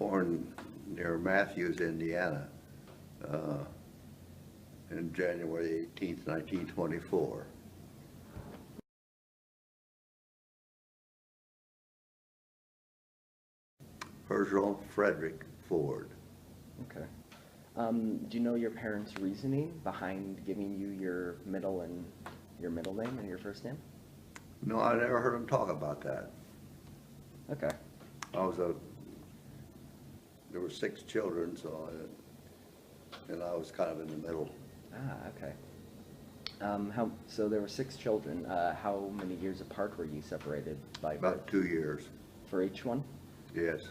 born near Matthews, Indiana, in January 18th, 1924. Herschel Frederick Ford. Okay. Do you know your parents' reasoning behind giving you your middle name and your first name? No, I never heard him talk about that. Okay. There were 6 children, and I was kind of in the middle. Ah, okay. So there were 6 children. How many years apart were you separated by birth? About 2 years. For each one? Yes.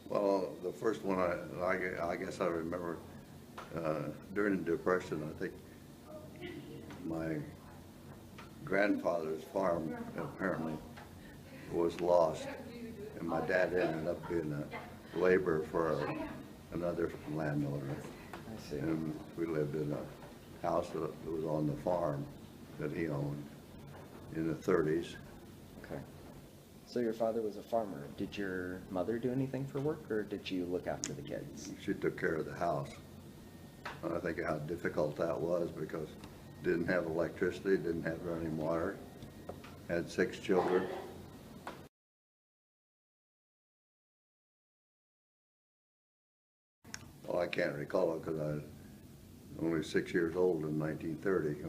Well, the first one, I guess I remember during the Depression, I think my grandfather's farm apparently was lost, and my dad ended up being a laborer for another landowner. I see. And we lived in a house that was on the farm that he owned in the 30s. Okay. So your father was a farmer. Did your mother do anything for work, or did you look after the kids? She took care of the house. And I think how difficult that was because didn't have electricity, didn't have running water, had 6 children. Well, I can't recall it because I was only 6 years old in 1930.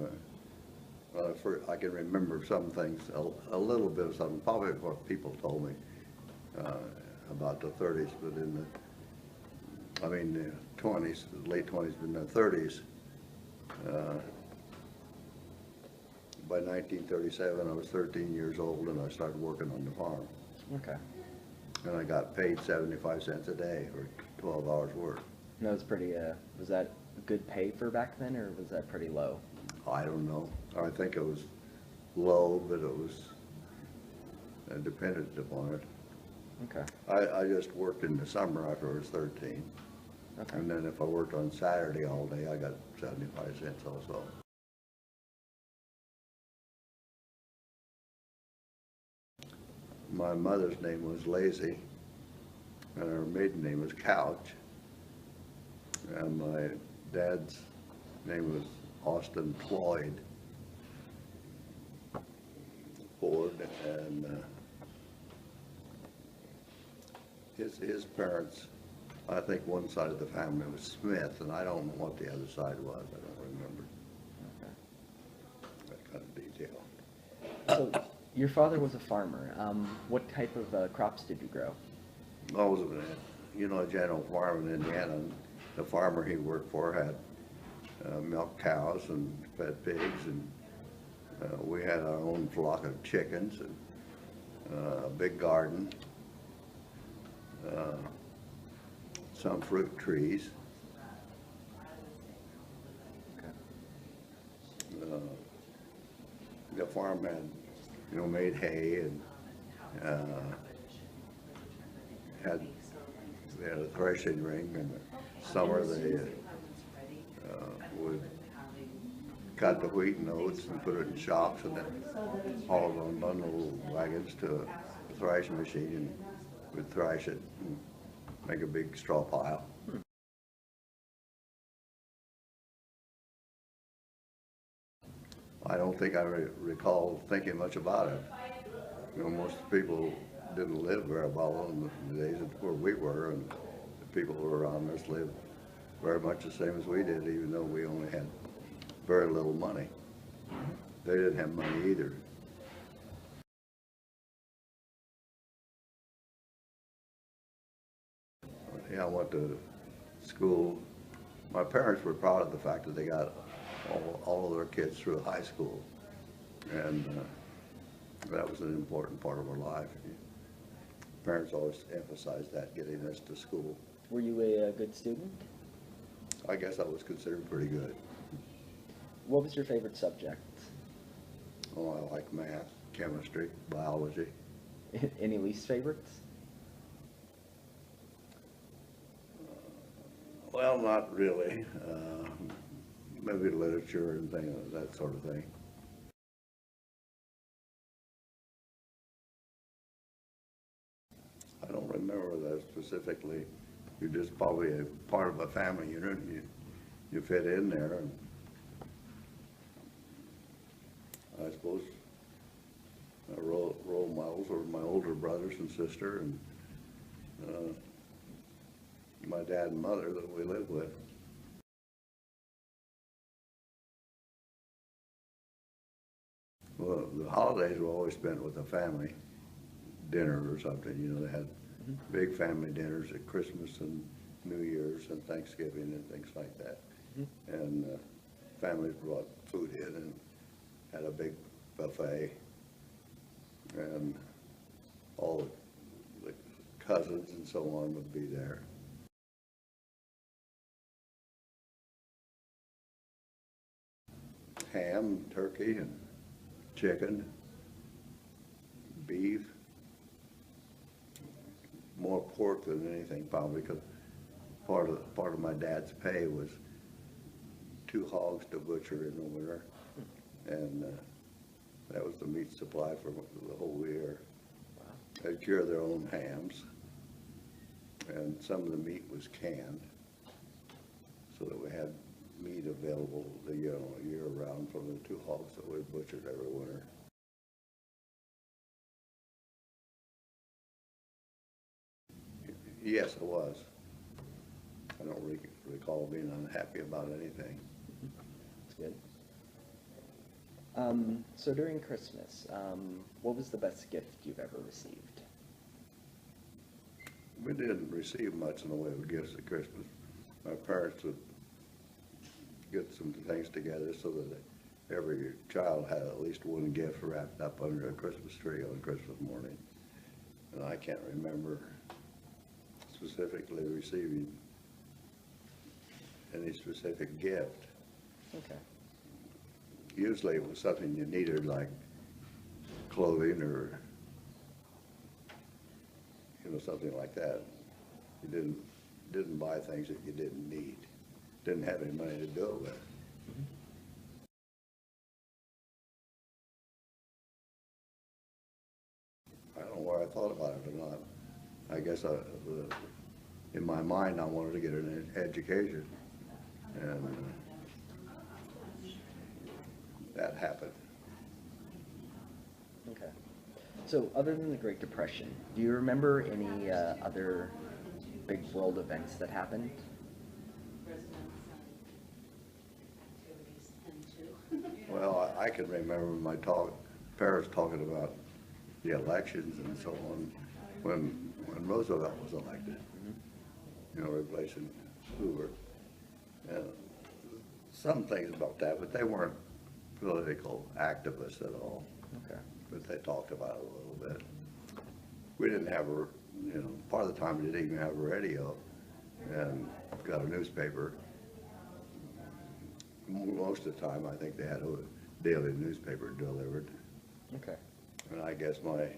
I can remember some things, a little bit of something, probably what people told me about the 30s, but the 20s, late 20s, but in the 30s, by 1937, I was 13 years old and I started working on the farm. Okay. And I got paid 75 cents a day for 12 hours work. No, it's pretty, was that good pay for back then, or was that pretty low? I don't know. I think it was low, but it was dependent upon it. Okay. I just worked in the summer after I was 13. Okay. And then if I worked on Saturday all day, I got 75 cents also. My mother's name was Lazy, and her maiden name was Couch. And my dad's name was Austin Floyd Ford, and his parents, I think one side of the family was Smith, and I don't know what the other side was. I don't remember. Okay. That kind of detail. So your father was a farmer. What type of crops did you grow? I was, a general farm in Indiana. And the farmer he worked for had milk cows and fed pigs, and we had our own flock of chickens and a big garden, some fruit trees. Okay. The farm had, made hay and they had a threshing ring, and in the summer they would cut the wheat and oats and put it in shocks and then haul it on bundle wagons to a thrashing machine, and we'd thrash it and make a big straw pile. I don't think I recall thinking much about it. Most people didn't live very well in the days where we were, and the people who were around us lived very much the same as we did, even though we only had very little money. They didn't have money either. Yeah, I went to school. My parents were proud of the fact that they got all of their kids through high school, and that was an important part of our life. Parents always emphasized that, getting us to school. Were you a good student? I guess I was considered pretty good. What was your favorite subject? Oh, I like math, chemistry, biology. Any least favorites? Well, not really. Maybe literature and things, that sort of thing. remember that specifically. You're just probably a part of a family unit. You fit in there. And I suppose role models were my older brothers and sister, and my dad and mother that we lived with. Well, the holidays were always spent with a family dinner or something. You know, they had big family dinners at Christmas and New Year's and Thanksgiving and things like that. And families brought food in and had a big buffet, and all the cousins and so on would be there. Ham, turkey, and chicken, beef, more pork than anything probably, because part of my dad's pay was 2 hogs to butcher in the winter, and that was the meat supply for the whole year. They'd cure their own hams, and some of the meat was canned, so that we had meat available the year round from the 2 hogs that we butchered every winter. Yes, it was. I don't recall being unhappy about anything. That's good. So during Christmas, what was the best gift you've ever received? We didn't receive much in the way of gifts at Christmas. My parents would get some things together so that every child had at least one gift wrapped up under a Christmas tree on Christmas morning. And I can't remember specifically receiving any specific gift. Okay. Usually it was something you needed, like clothing or, you know, something like that. You didn't buy things that you didn't need. Didn't have any money to do it with. I don't know where I thought about it or not. I guess in my mind I wanted to get an education, and that happened. Okay. So other than the Great Depression, do you remember any other big world events that happened? Well, I can remember my parents talking about the elections and so on when Roosevelt was elected, you know, replacing Hoover. And some things about that, but they weren't political activists at all. Okay. But they talked about it a little bit. We didn't have part of the time we didn't even have a radio and got a newspaper. Most of the time, I think they had a daily newspaper delivered. Okay. And I guess my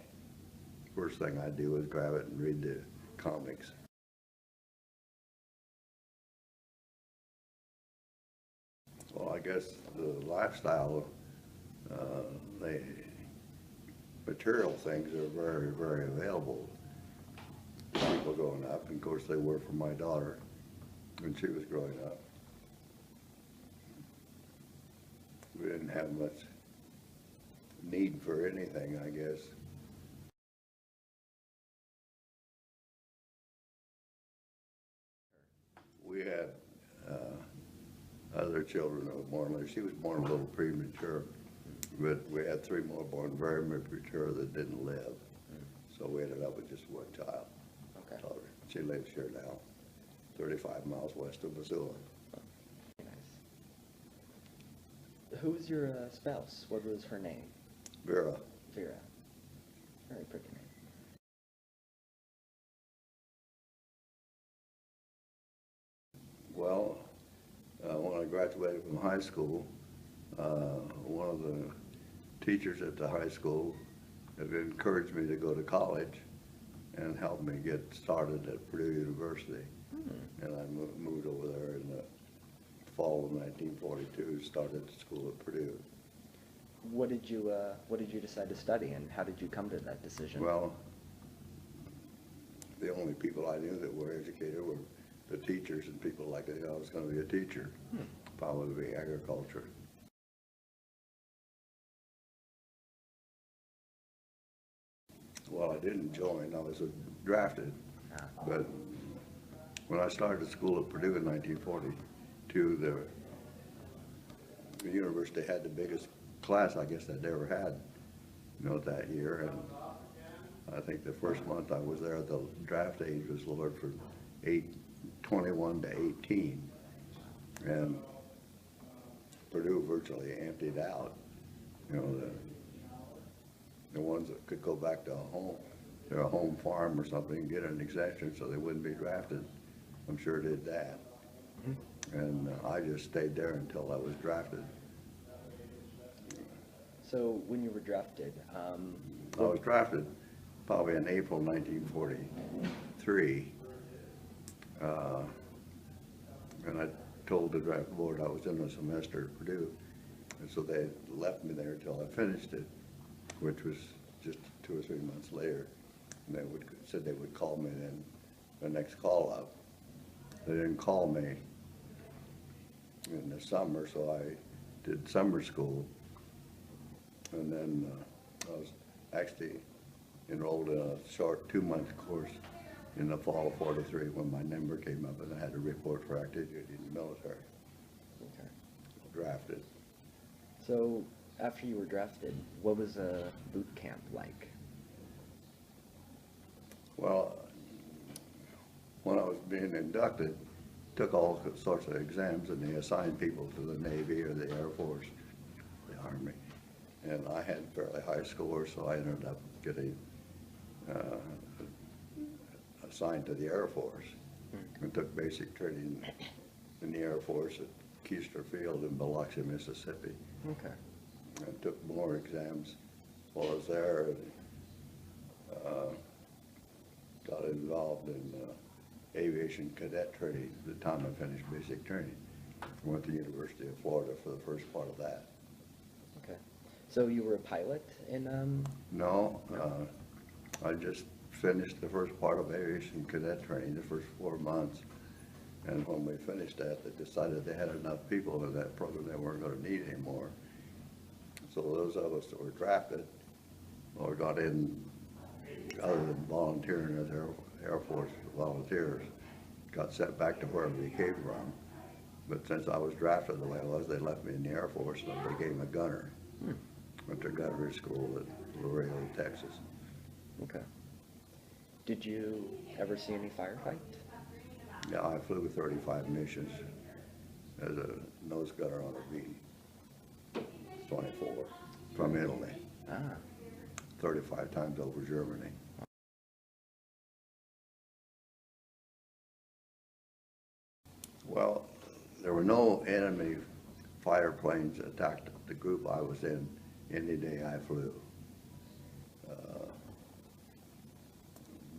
first thing I'd do was grab it and read the comics. Well, I guess the lifestyle, the material things are very, very available to people growing up. And of course, they were for my daughter when she was growing up. We didn't have much need for anything, I guess. We had other children that were born later. She was born a little premature, but we had 3 more born very premature that didn't live. So we ended up with just 1 child. Okay. She lives here now, 35 miles west of Missoula. Nice. Who was your spouse? What was her name? Vera. Vera. Very pretty name. Well, when I graduated from high school, one of the teachers at the high school had encouraged me to go to college and helped me get started at Purdue University. And I moved over there in the fall of 1942, started school at Purdue. What did you decide to study, and how did you come to that decision? Well, the only people I knew that were educated were the teachers and people like that. I was going to be a teacher, probably agriculture. Well, I didn't join. I was drafted, but when I started school at Purdue in 1942, the university had the biggest class I guess I'd ever had, that year. And I think the first month I was there, the draft age was lowered from 21 to 18, and Purdue virtually emptied out. The ones that could go back to their home farm or something and get an exemption so they wouldn't be drafted, I'm sure did that. And I just stayed there until I was drafted. So when you were drafted, I was drafted probably in April 1943, and I told the draft board I was in a semester at Purdue, and so they left me there until I finished it, which was just 2 or 3 months later. And they said they would call me then, the next call up. They didn't call me in the summer, so I did summer school, and then I was actually enrolled in a short 2-month course in the fall of '43 when my number came up and I had to report for active duty in the military. okay. Drafted. So after you were drafted, what was a boot camp like? Well, when I was being inducted, took all sorts of exams, and they assigned people to the Navy or the Air Force, the Army. And I had fairly high scores, so I ended up getting assigned to the Air Force. And took basic training in the Air Force at Keister Field in Biloxi, Mississippi. Okay. I took more exams while I was there, and got involved in aviation cadet training at the time I finished basic training. I went to the University of Florida for the first part of that. Okay. So you were a pilot in No, I just finished the first part of aviation cadet training, the first 4 months. And when we finished that, they decided they had enough people in that program they weren't going to need anymore. So those of us that were drafted or got in, other than volunteering as Air Force volunteers, got sent back to wherever we came from. But since I was drafted the way I was, they left me in the Air Force and they gave me a gunner. Went to gunnery school at Laredo, Texas. Okay. Did you ever see any firefight? Yeah, I flew 35 missions as a nose gunner on a B-24 from Italy, 35 times over Germany. Well, there were no enemy fighter planes that attacked the group I was in any day I flew.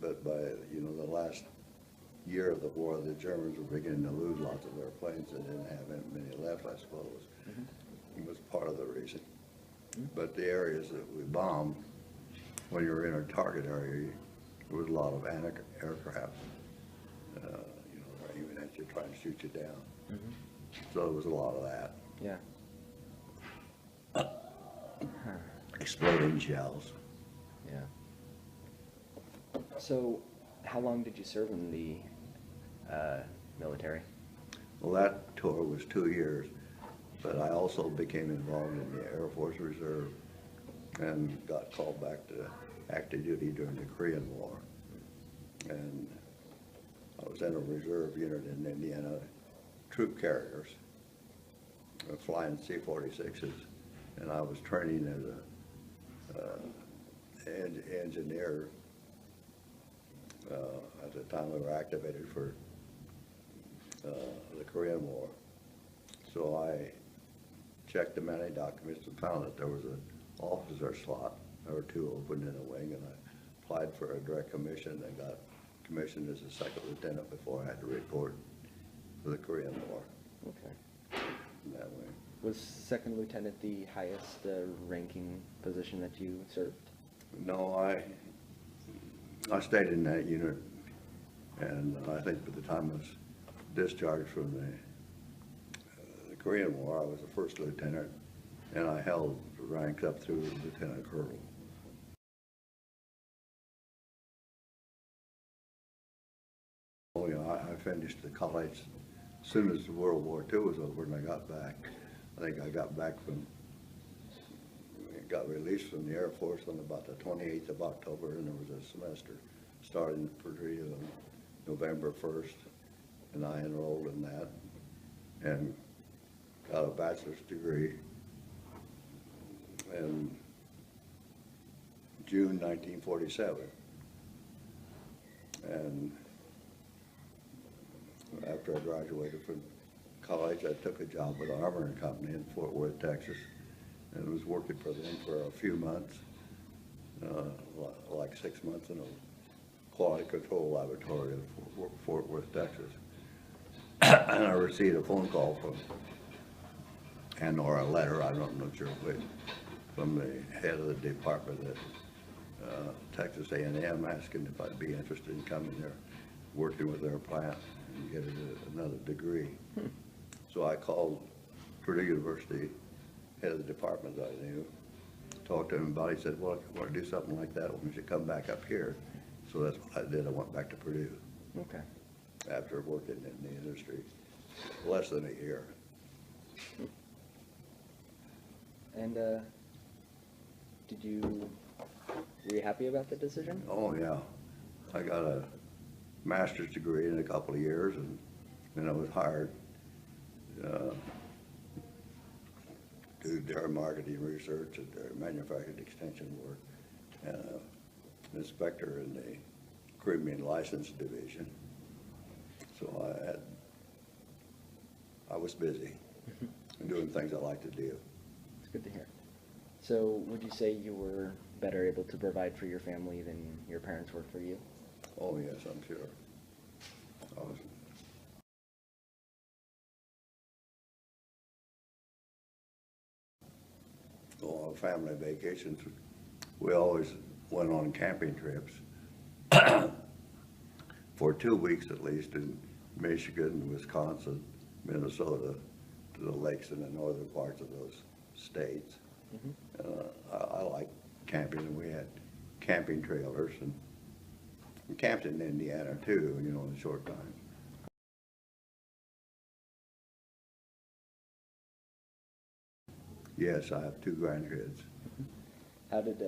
But by the last year of the war, the Germans were beginning to lose lots of their planes. They didn't have many left, I suppose. It was part of the reason. But the areas that we bombed, when you were in a target area, there was a lot of aircraft, aiming at you, trying to shoot you down. So there was a lot of that. Yeah. Exploding shells. Yeah. So how long did you serve in the military? Well, that tour was 2 years, but I also became involved in the Air Force Reserve and got called back to active duty during the Korean War. And I was in a reserve unit in Indiana, troop carriers, flying C-46s, and I was training as an engineer. At the time we were activated for the Korean War. So I checked the many documents and found that there was an officer slot. There were 2 open in the wing, and I applied for a direct commission and got commissioned as a second lieutenant before I had to report for the Korean War. Okay. In that way. Was second lieutenant the highest ranking position that you served? No, I stayed in that unit And I think by the time I was discharged from the Korean War, I was the first lieutenant, and I held the ranks up through lieutenant colonel. Oh, yeah, I finished the college as soon as World War II was over, and I got back. I think I got released from the Air Force on about the 28th of October, and there was a semester starting in Purdue on November 1st, and I enrolled in that and got a bachelor's degree in June 1947. And after I graduated from college, I took a job with an armoring company in Fort Worth, Texas, and was working for them for a few months, like 6 months in a quality control laboratory in Fort Worth, Texas. And I received a phone call or a letter, I'm not sure which, from the head of the department at Texas A&M asking if I'd be interested in coming there, working with their plant and getting another degree. So I called Purdue University, head of the department that I knew, talked to him about it. He said, well, if you want to do something like that, we should come back up here. So that's what I did. I went back to Purdue. Okay. After working in the industry less than a year. And were you happy about the decision? Oh, yeah. I got a master's degree in a couple of years, and then I was hired to do their marketing research and their manufacturing extension work, and an inspector in the Caribbean License Division. So I was busy and doing things I like to do. It's good to hear. So would you say you were better able to provide for your family than your parents were for you? Oh, yes, I'm sure. I was. On family vacations, we always went on camping trips for 2 weeks at least in Michigan, Wisconsin, Minnesota, to the lakes in the northern parts of those states. Mm-hmm. I like camping, and we had camping trailers, and we camped in Indiana too, in a short time. Yes, I have 2 grandkids. How did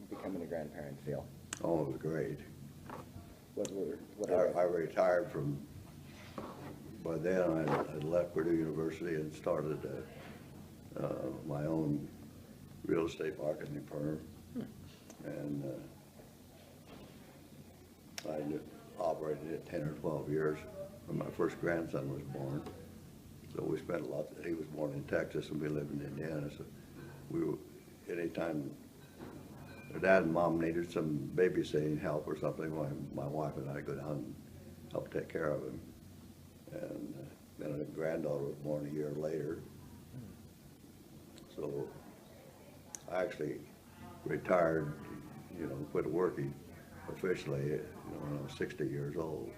becoming a grandparent feel? Oh, it was great. What I retired from, by then I had left Purdue University and started my own real estate marketing firm. And I operated it 10 or 12 years when my first grandson was born. So we spent a lot, he was born in Texas and we lived in Indiana. So we were, anytime their dad and mom needed some babysitting help or something, my wife and I go down and help take care of him. And then a granddaughter was born a year later. So I actually retired, quit working officially, when I was 60 years old.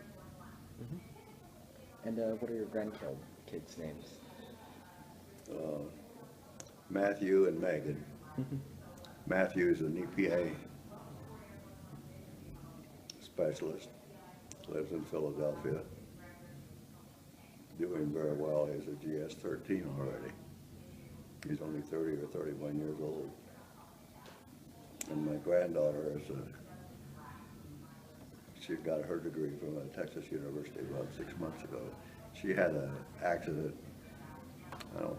Mm-hmm. And what are your grandkids' names? Matthew and Megan. Matthew's an EPA specialist, lives in Philadelphia, doing very well. He's a GS-13 already. He's only 30 or 31 years old. And my granddaughter she got her degree from Texas University about 6 months ago. She had an accident,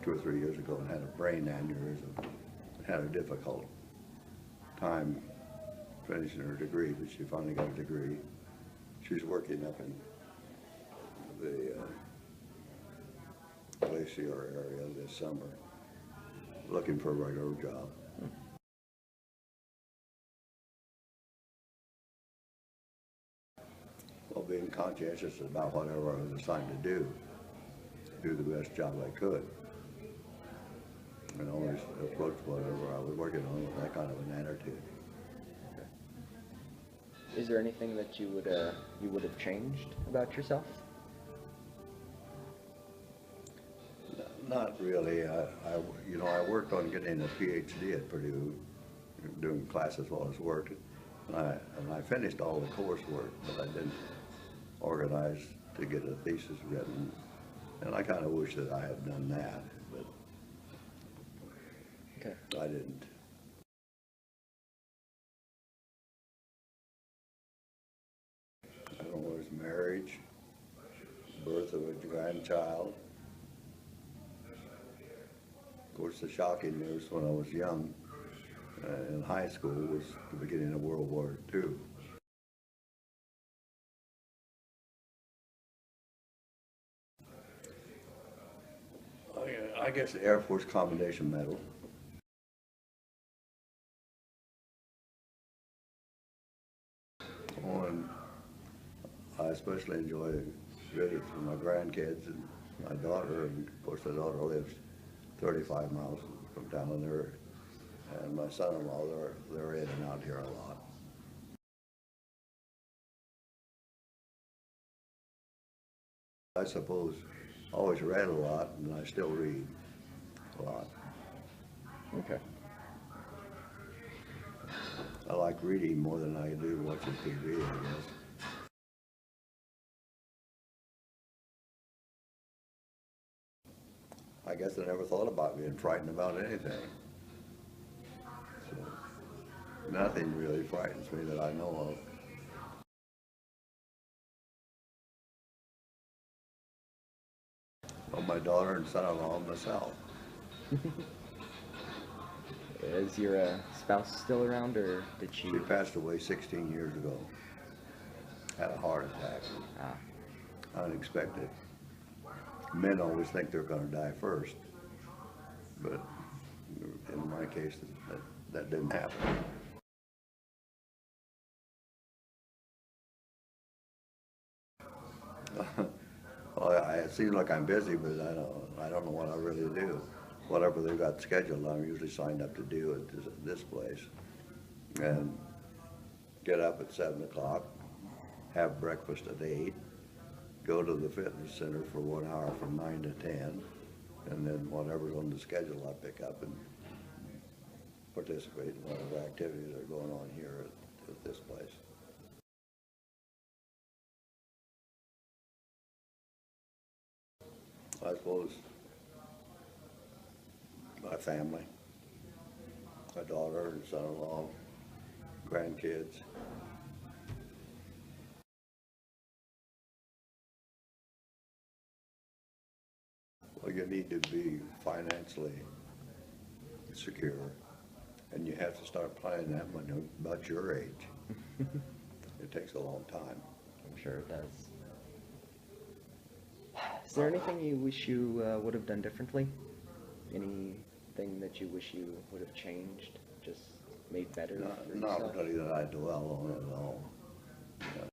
2 or 3 years ago, and had a brain aneurysm. Had a difficult time finishing her degree, but she finally got a degree. She's working up in the Glacier area this summer, looking for a regular job. Well, being conscientious about whatever I was assigned to do the best job I could. And always approach whatever I was working on with that kind of an attitude. Is there anything that you would have changed about yourself? Not really. You know, I worked on getting a PhD at Purdue, doing classes while I was working. And I finished all the coursework, but I didn't organize to get a thesis written. And I kind of wish that I had done that, but Okay. I didn't. I don't know, it was marriage, birth of a grandchild. Of course, the shocking news when I was young, in high school, was the beginning of World War II. I guess the Air Force Commendation Medal. And I especially enjoy visits with my grandkids and my daughter, and of course the daughter lives 35 miles from down there, and my son-in-law, they're in and out here a lot. I suppose I always read a lot, and I still read a lot. Okay. I like reading more than I do watching TV, I guess. I guess I never thought about being frightened about anything. So, nothing really frightens me that I know of. Well, my daughter and son-in-law and myself. Is your spouse still around, or did she? She passed away 16 years ago. Had a heart attack. Ah. Unexpected. Men always think they're going to die first, but in my case, that didn't happen. Well, it seems like I'm busy, but I don't know what I really do. Whatever they've got scheduled, I'm usually signed up to do at this place. And get up at 7 o'clock, have breakfast at 8, go to the fitness center for 1 hour from 9 to 10, and then whatever's on the schedule I pick up and participate in whatever activities are going on here at this place. I suppose my family, my daughter and son-in-law, grandkids. Well, you need to be financially secure, and you have to start planning that when you're about your age. It takes a long time. I'm sure it does. Is there anything you wish you would have done differently? Anything that you wish you would have changed, just made better for yourself? Not really that I dwell on at all. Yeah.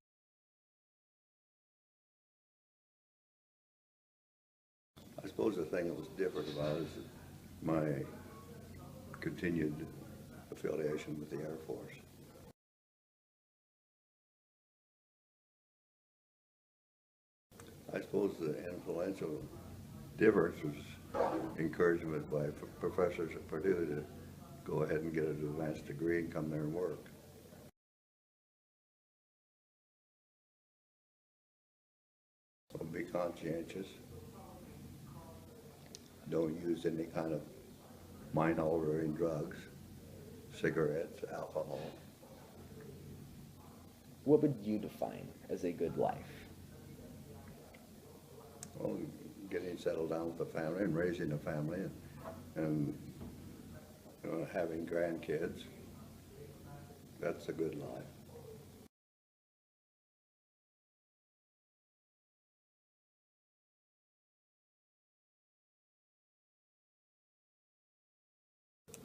I suppose the thing that was different about it is my continued affiliation with the Air Force. I suppose the influential difference was encouragement by professors at Purdue to go ahead and get an advanced degree and come there and work. So be conscientious. Don't use any kind of mind-altering drugs, cigarettes, alcohol. What would you define as a good life? Well, getting settled down with a family and raising a family and having grandkids, that's a good life.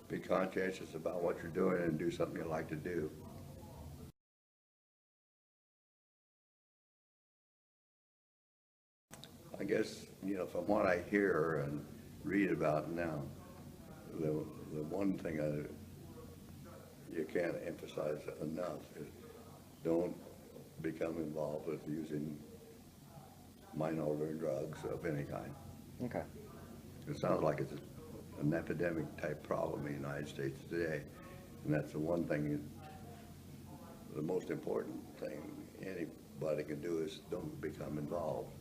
Be conscientious about what you're doing and do something you like to do. I guess, from what I hear and read about now, the one thing you can't emphasize enough is don't become involved with using mind-altering drugs of any kind. Okay. It sounds like it's an epidemic type problem in the United States today, and that's the one thing, the most important thing anybody can do is don't become involved.